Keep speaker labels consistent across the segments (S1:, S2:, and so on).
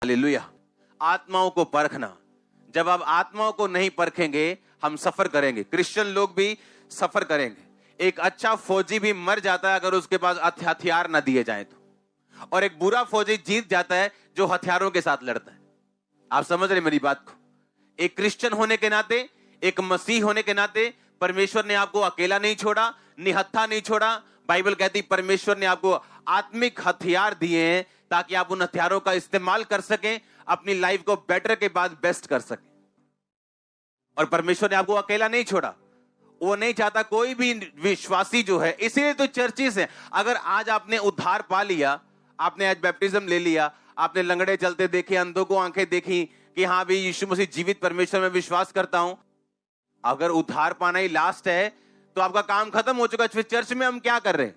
S1: Hallelujah. आत्माओं को परखना, जब आप आत्माओं को नहीं परखेंगे हम सफर करेंगे। क्रिश्चियन लोग भी सफर करेंगे। एक अच्छा फौजी भी मर जाता है अगर उसके पास हथियार ना दिए जाए तो, और एक बुरा फौजी जीत जाता है जो हथियारों के साथ लड़ता है। आप समझ रहे मेरी बात को? एक क्रिश्चियन होने के नाते, एक मसीह होने के नाते परमेश्वर ने आपको अकेला नहीं छोड़ा, निहत्था नहीं छोड़ा। बाइबल कहती परमेश्वर ने आपको आत्मिक हथियार दिए हैं ताकि आप उन हथियारों का इस्तेमाल कर सकें, अपनी लाइफ को बेटर के बाद बेस्ट कर सकें। और परमेश्वर ने आपको अकेला नहीं छोड़ा। वो नहीं चाहता कोई भी विश्वासी जो है, इसीलिए तो चर्चिस है। अगर आज आपने उद्धार पा लिया, आपने आज बैप्टिज्म ले लिया, आपने लंगड़े चलते देखे, अंधों को आंखें देखी कि हाँ भी यीशु मसीह जीवित परमेश्वर में विश्वास करता हूं, अगर उद्धार पाना ही लास्ट है तो आपका काम खत्म हो चुका। फिर चर्च में हम क्या कर रहे हैं?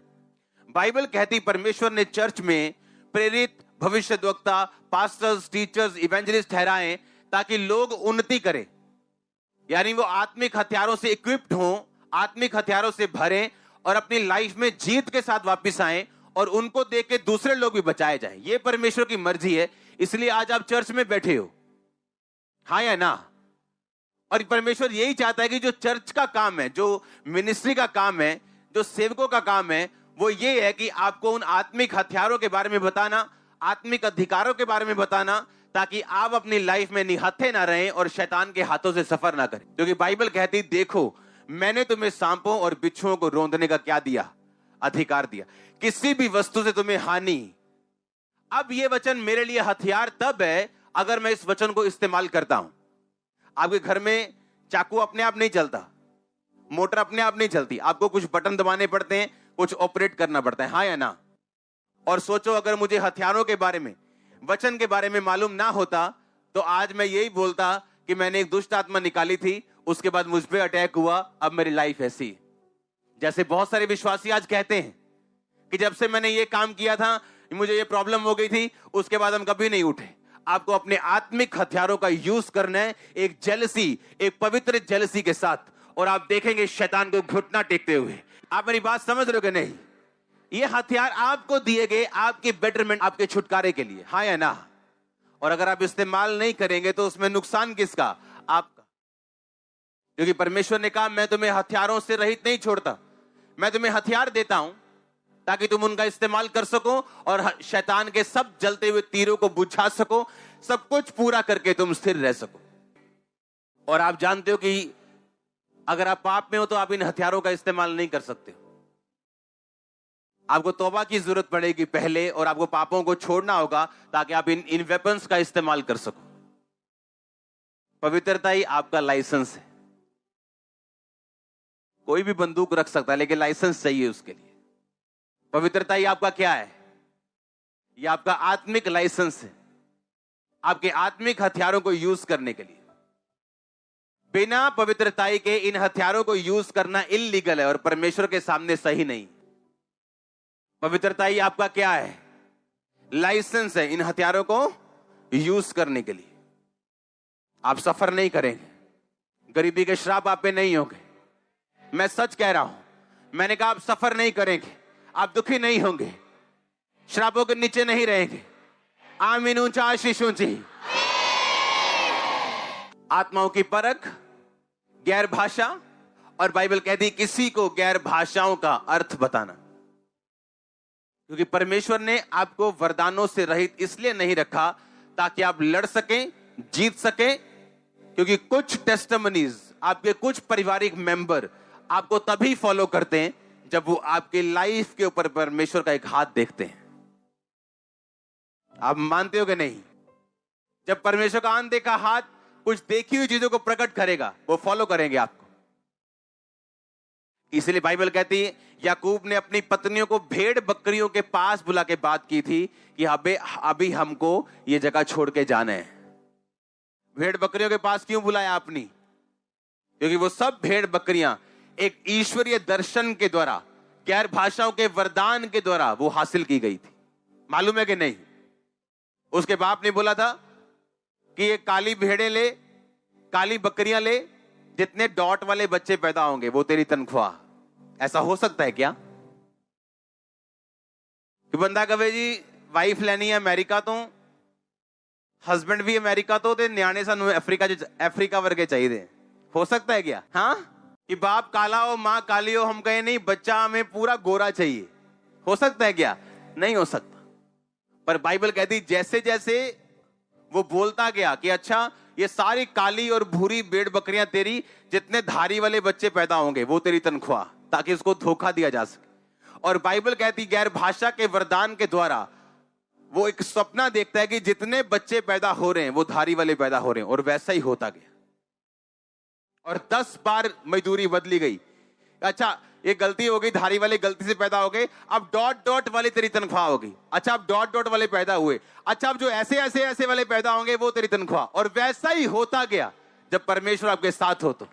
S1: बाइबल कहती परमेश्वर ने चर्च में प्रेरित, भविष्यद्वक्ता, पास्टर्स, टीचर्स, इवेंजलिस्ट ठहराएं ताकि लोग उन्नति करें, यानी वो आत्मिक हथियारों से इक्विप्ड हों, आत्मिक हथियारों से भरें और अपनी लाइफ में जीत के साथ वापस आएं और उनको देख के दूसरे लोग भी बचाए जाएं। ये परमेश्वर की मर्जी है, इसलिए आज आप चर्च में बैठे हो, हाँ या ना? और परमेश्वर यही चाहता है कि जो चर्च का काम है, जो मिनिस्ट्री का काम है, जो सेवकों का काम है, वो ये है कि आपको उन आत्मिक हथियारों के बारे में बताना, आत्मिक अधिकारों के बारे में बताना, ताकि आप अपनी लाइफ में निहत्थे ना रहें और शैतान के हाथों से सफर ना करें। क्योंकि बाइबल कहती देखो मैंने तुम्हें सांपों और बिच्छुओं को रौंदने का क्या दिया? अधिकार दिया। किसी भी वस्तु से तुम्हें हानि। अब ये वचन मेरे लिए हथियार तब है अगर मैं इस वचन को इस्तेमाल करता हूं। आपके घर में चाकू अपने आप नहीं चलता, मोटर अपने आप नहीं चलती, आपको कुछ बटन दबाने पड़ते हैं, कुछ ऑपरेट करना पड़ता है, हाँ या ना? और सोचो अगर मुझे हथियारों के बारे में, वचन के बारे में मालूम ना होता तो आज मैं यही बोलता कि मैंने एक दुष्ट आत्मा निकाली थी, उसके बाद मुझ पे अटैक हुआ, अब मेरी लाइफ ऐसी। जैसे बहुत सारे विश्वासी आज कहते हैं कि जब से मैंने ये काम किया था मुझे ये प्रॉब्लम हो गई थी, उसके बाद हम कभी नहीं उठे। आपको अपने आत्मिक हथियारों का यूज करना है, एक जेलसी, एक पवित्र जेलसी के साथ, और आप देखेंगे शैतान को घुटना टेकते हुए। आप मेरी बात समझ रहे हो कि नहीं? ये हथियार आपको दिए गए आपके बेटरमेंट, आपके छुटकारे के लिए, हाँ या ना? और अगर आप इस्तेमाल नहीं करेंगे तो उसमें नुकसान किसका? आपका। क्योंकि परमेश्वर ने कहा मैं तुम्हें हथियारों से रहित नहीं छोड़ता, मैं तुम्हें हथियार देता हूं ताकि तुम उनका इस्तेमाल कर सको और शैतान के सब जलते हुए तीरों को बुझा सको, सब कुछ पूरा करके तुम स्थिर रह सको। और आप जानते हो कि अगर आप पाप में हो तो आप इन हथियारों का इस्तेमाल नहीं कर सकते। आपको तौबा की जरूरत पड़ेगी पहले, और आपको पापों को छोड़ना होगा ताकि आप इन वेपन्स का इस्तेमाल कर सको। पवित्रता ही आपका लाइसेंस है। कोई भी बंदूक रख सकता है लेकिन लाइसेंस चाहिए उसके लिए। पवित्रता ही आपका क्या है? ये आपका आत्मिक लाइसेंस है, आपके आत्मिक हथियारों को यूज करने के लिए। बिना पवित्रता के इन हथियारों को यूज करना इल्लीगल है और परमेश्वर के सामने सही नहीं। पवित्रता ही आपका क्या है? लाइसेंस है इन हथियारों को यूज करने के लिए। आप सफर नहीं करेंगे, गरीबी के श्राप आप पे नहीं होंगे। मैं सच कह रहा हूं, मैंने कहा आप सफर नहीं करेंगे, आप दुखी नहीं होंगे, श्रापों के नीचे नहीं रहेंगे। आमीन, ऊंचा आशीष ऊंची। आत्माओं की परख, गैर भाषा, और बाइबल कहती किसी को गैर भाषाओं का अर्थ बताना। क्योंकि परमेश्वर ने आपको वरदानों से रहित इसलिए नहीं रखा ताकि आप लड़ सकें, जीत सकें। क्योंकि कुछ टेस्टिमनीज, आपके कुछ पारिवारिक मेंबर आपको तभी फॉलो करते हैं जब वो आपके लाइफ के ऊपर परमेश्वर का एक हाथ देखते हैं। आप मानते हो कि नहीं? जब परमेश्वर का अनदेखा हाथ कुछ देखी हुई चीजों को प्रकट करेगा, वो फॉलो करेंगे आपको। इसलिए बाइबल कहती है याकूब ने अपनी पत्नियों को भेड़ बकरियों के पास बुला के बात की थी कि अभी हमको ये जगह छोड़ के जाना है। भेड़ बकरियों के पास क्यों बुलाया आपने? क्योंकि वो सब भेड़ बकरियां एक ईश्वरीय दर्शन के द्वारा, गैर भाषाओं के वरदान के द्वारा वो हासिल की गई थी। मालूम है कि नहीं? उसके बाप ने बोला था कि ये काली भेड़ें ले, काली बकरियां ले, जितने डॉट वाले बच्चे पैदा होंगे वो तेरी तनख्वाह। ऐसा हो सकता है क्या कि बंदा कहे जी वाइफ लेनी है अमेरिका तो हस्बैंड भी अमेरिका तो ते न्याणे सानू अफ्रीका वर्गे चाहिए। हो सकता है क्या? हाँ, कि बाप काला हो माँ काली हो, हम कहें नहीं बच्चा हमें पूरा गोरा चाहिए। हो सकता है क्या? नहीं हो सकता। पर बाइबल कहती जैसे जैसे वो बोलता गया कि अच्छा ये सारी काली और भूरी भेड़ बकरियां तेरी, जितने धारी वाले बच्चे पैदा होंगे वो तेरी तनख्वाह, ताकि उसको धोखा दिया जा सके। और बाइबल कहती गैर भाषा के वरदान के द्वारा वो एक सपना देखता है कि जितने बच्चे पैदा हो रहे हैं वो धारी वाले पैदा हो रहे हैं, और वैसा ही होता गया। और 10 बार मजदूरी बदली गई। अच्छा ये गलती हो गई, धारी वाले गलती से पैदा हो गए, अब डॉट डॉट वाली तेरी तनख्वाह होगी। अच्छा अब डॉट डॉट वाले पैदा हुए, अच्छा अब जो ऐसे ऐसे ऐसे वाले पैदा होंगे वो तेरी तनख्वाह। और वैसा ही होता गया। जब परमेश्वर आपके साथ हो तो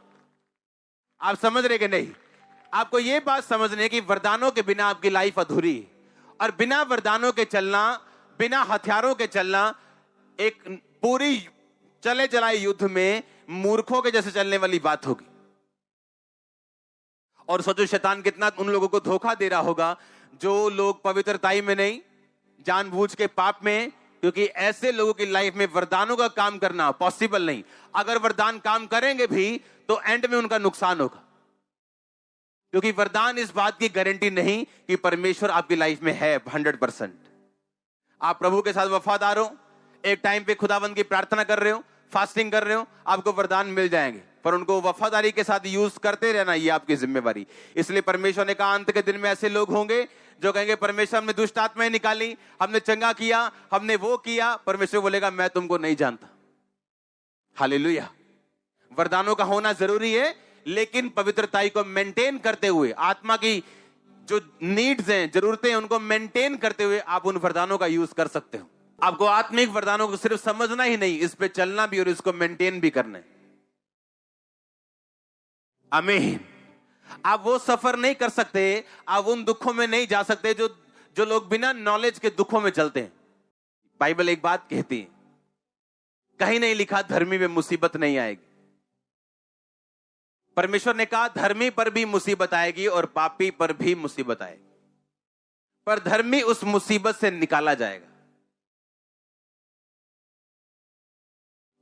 S1: आप समझ रहे कि नहीं? आपको ये बात समझने की वरदानों के बिना आपकी लाइफ अधूरी है, और बिना वरदानों के चलना, बिना हथियारों के चलना एक पूरी चले चलाए युद्ध में मूर्खों के जैसे चलने वाली बात होगी। और सोचो शैतान कितना उन लोगों को धोखा दे रहा होगा जो लोग पवित्रताई में नहीं, जानबूझ के पाप में, क्योंकि ऐसे लोगों की लाइफ में वरदानों का काम करना पॉसिबल नहीं। अगर वरदान काम करेंगे भी तो एंड में उनका नुकसान होगा, क्योंकि वरदान इस बात की गारंटी नहीं कि परमेश्वर आपकी लाइफ में है 100%। आप प्रभु के साथ वफादार हो, एक टाइम पे खुदावंद की प्रार्थना कर रहे हो, फास्टिंग कर रहे हो, आपको वरदान मिल जाएंगे, पर उनको वफादारी के साथ यूज करते रहना ये आपकी जिम्मेवारी। इसलिए परमेश्वर ने कहा अंत के दिन में ऐसे लोग होंगे जो कहेंगे परमेश्वर हमने दुष्ट आत्माएं निकाली, हमने चंगा किया, हमने वो किया। परमेश्वर बोलेगा मैं तुमको नहीं जानता। हालेलुया। वरदानों का होना जरूरी है, लेकिन पवित्रताई को मेंटेन करते हुए, आत्मा की जो नीड्स हैं, जरूरतें हैं, उनको मेंटेन करते हुए आप उन वरदानों का यूज कर सकते हो। आपको आत्मिक वरदानों को सिर्फ समझना ही नहीं, इस पे चलना भी और इसको मेंटेन भी करना है। आमीन। आप वो सफर नहीं कर सकते, आप उन दुखों में नहीं जा सकते जो लोग बिना नॉलेज के दुखों में चलते हैं। बाइबल एक बात कहती है, कहीं नहीं लिखा धर्मी में मुसीबत नहीं आएगी। परमेश्वर ने कहा धर्मी पर भी मुसीबत आएगी और पापी पर भी मुसीबत आएगी, पर धर्मी उस मुसीबत से निकाला जाएगा।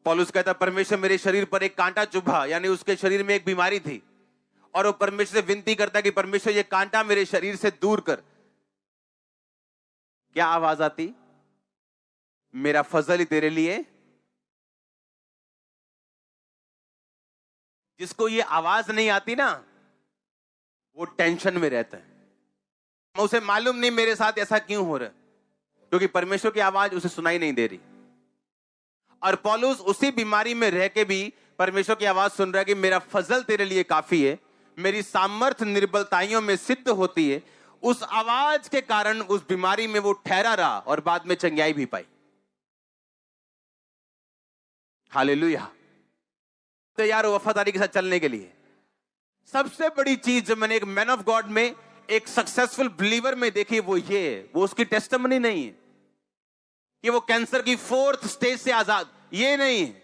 S1: पौलुस कहता परमेश्वर मेरे शरीर पर एक कांटा चुभा, यानी उसके शरीर में एक बीमारी थी, और वो परमेश्वर से विनती करता कि परमेश्वर ये कांटा मेरे शरीर से दूर कर। क्या आवाज आती? मेरा फजल ही तेरे लिए। जिसको ये आवाज नहीं आती ना, वो टेंशन में रहता है। उसे मालूम नहीं मेरे साथ ऐसा क्यों हो रहा है, क्योंकि परमेश्वर की आवाज उसे सुनाई नहीं दे रही। और पौलुस उसी बीमारी में रह के भी परमेश्वर की आवाज सुन रहा है कि मेरा फजल तेरे लिए काफी है, मेरी सामर्थ्य निर्बलताइयों में सिद्ध होती है। उस आवाज के कारण उस बीमारी में वो ठहरा रहा और बाद में चंगाई भी पाई। हालेलुया। तैयार हो वफादारी के साथ चलने के लिए। सबसे बड़ी चीज जो मैंने एक मैन ऑफ गॉड में, एक सक्सेसफुल बिलीवर में देखी, वो ये है, वो उसकी टेस्टिमनी नहीं है कि वो कैंसर की 4th स्टेज से आजाद, ये नहीं है,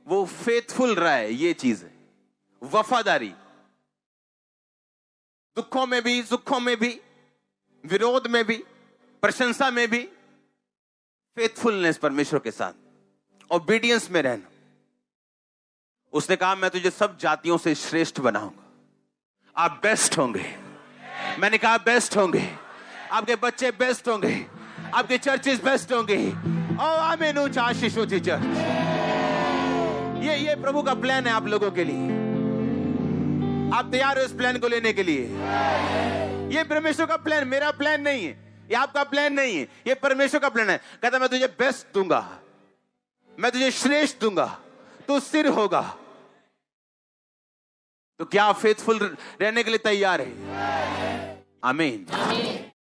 S1: वो फेथफुल रहा है। ये चीज है वफादारी। दुखों में भी, सुखों में भी, विरोध में भी, प्रशंसा में भी, फेथफुलनेस परमेश्वर के साथ, ओबीडियंस में रहना। उसने कहा मैं तुझे सब जातियों से श्रेष्ठ बनाऊंगा, आप बेस्ट होंगे। मैंने कहा बेस्ट होंगे, आपके बच्चे बेस्ट होंगे, आपके चर्चेस बेस्ट होंगे। ओ आमीन। ऊंचा आशीष ऊंची चर्च। ये प्रभु का प्लान है आप लोगों के लिए। आप तैयार हो इस प्लान को लेने के लिए? ये परमेश्वर का प्लान, मेरा प्लान नहीं है, ये आपका प्लान नहीं है, ये परमेश्वर का प्लान है। कहता मैं तुझे बेस्ट दूंगा, मैं तुझे श्रेष्ठ दूंगा, तू सिर होगा। तो क्या आप फेथफुल रहने के लिए तैयार है? आमीन।